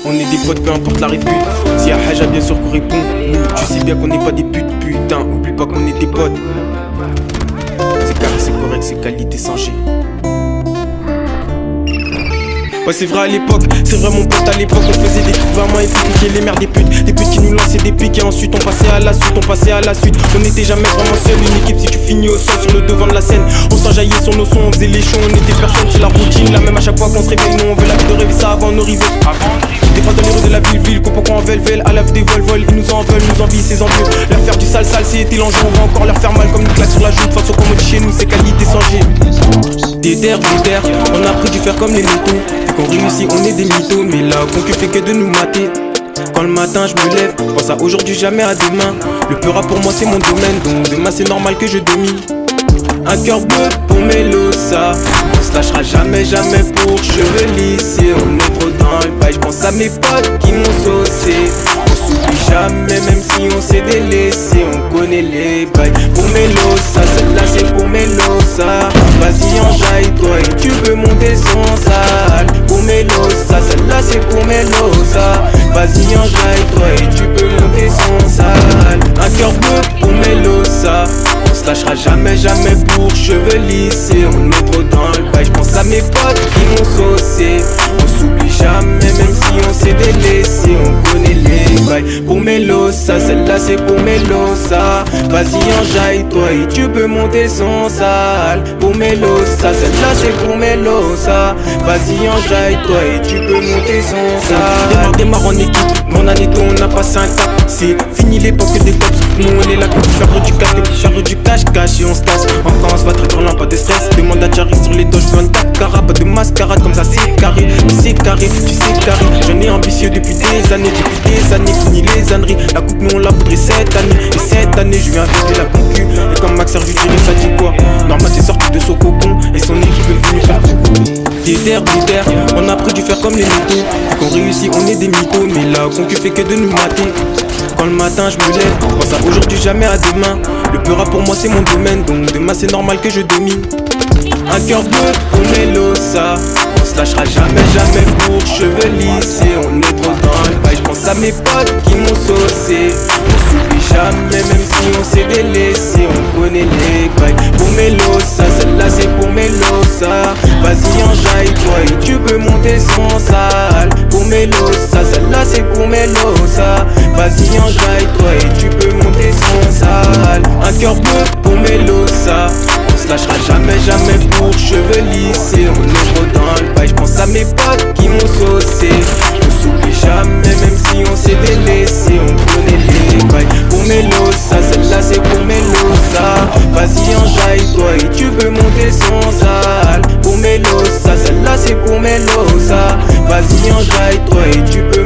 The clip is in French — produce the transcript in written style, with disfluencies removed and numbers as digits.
On est des potes, peu importe la répute. Si y'a Haja, bien sûr qu'on répond. Nous, tu sais bien qu'on n'est pas des putes, putain. Oublie pas qu'on est des potes. C'est carré, c'est correct, c'est qualité sans G. Ouais, c'est vrai à l'époque, c'est vrai mon pote à l'époque. On faisait des trucs vraiment épiques, les mères des putes. Des putes qui nous lançaient des piques et ensuite on passait à la suite, On n'était jamais vraiment seul, une équipe si tu finis au sol sur le devant de la scène. On s'enjaillait sur nos sons, on faisait les shows, on était personne, c'est la routine. La même à chaque fois qu'on se réveille, nous on veut la vie de rêver ça avant nos rivaux. Des phrases dans les rues de la ville, qu'on pourquoi en velvel, à la des vol, ils nous en veulent, nous envient, c'est envieux. Leur faire du sale, c'était l'enjeu, on va encore leur faire mal comme une claque sur la joue. De façon comme on dit chez nous, c'est qualité sans G. Des terres, on a appris du faire comme les mythos. Qu'on réussit, on est des mythos, mais la concu fait que de nous mater. Quand le matin je me lève, pense à aujourd'hui, jamais à demain. Le peur rap pour moi c'est mon domaine, donc demain c'est normal que je domine. Un cœur bleu pour Melosa, on se lâchera jamais pour cheveux lissés. On est trop dans le bail, je pense à mes potes qui m'ont saucé. On s'oublie jamais même si on s'est délaissé. On connaît les bails pour Melosa, celle-là c'est pour Melosa. Vas-y enjaille-toi et tu peux monter sans salle. Pour Melosa, celle-là c'est pour Melosa. Vas-y enjaille-toi et tu peux monter sans salle. Un cœur bleu pour Melosa, on se lâchera jamais pour cheveux lissés. On est trop dans le bail, j'pense à mes potes qui m'ont saucé. On s'oublie jamais même si on s'est délaissé. On connaît les bails pour Melosa, celle-là c'est pour Melosa. Vas-y enjaille-toi et tu peux monter sans salle. Pour Melosa, celle-là c'est pour Melosa. Vas-y enjaille-toi et tu peux monter sans salle. Démarre en équipe, mon anéto on a passé un cap. C'est fini l'époque des cops, nous on est là pour faire du cash et on se casse. Encore on se va très grand, pas de stress. Demande à Jarry sur les doigts, je veux un takara. Pas de mascarade comme ça c'est carré, tu sais carré. J'en ai ambitieux depuis des années, fini les âneries. La coupe nous on la voudrait cette année. Et cette année je viens avec la concu. Et comme Max Serge dirait ça dit quoi. Normal c'est sorti de son cocon et son équipe est venue faire des terres, on a appris du faire comme les mythos. Qu'on réussit on est des mythos, mais la concu fait que de nous mater. Quand le matin je me lève, pense à aujourd'hui jamais à demain. Le peur rap pour moi c'est mon domaine, donc demain c'est normal que je domine. Un cœur bleu pour Melosa, on se lâchera jamais pour cheveux lissés. On est trop dans le bail, j'pense à mes potes qui m'ont saucé. On s'oublie jamais même si on s'est délaissé. On connaît les bails pour Melosa, celle-là c'est pour Melosa. Vas-y enjaille-toi et tu peux monter sans salle. Pour Melosa, celle-là c'est pour Melosa. Vas-y enjaille-toi et tu peux monter sans salle. Un cœur bleu pour Melosa, on se lâchera jamais pour cheveux lissés. On est trop dans le bail, j'pense à mes potes qui m'ont saucé. On s'oublie jamais même si on s'est délaissé. On connaît les bails pour Melosa, celle-là c'est pour Melosa. Vas-y enjaille-toi et tu peux monter sans salle. Pour Melosa, celle-là c'est pour Melosa. Vas-y enjaille-toi et tu peux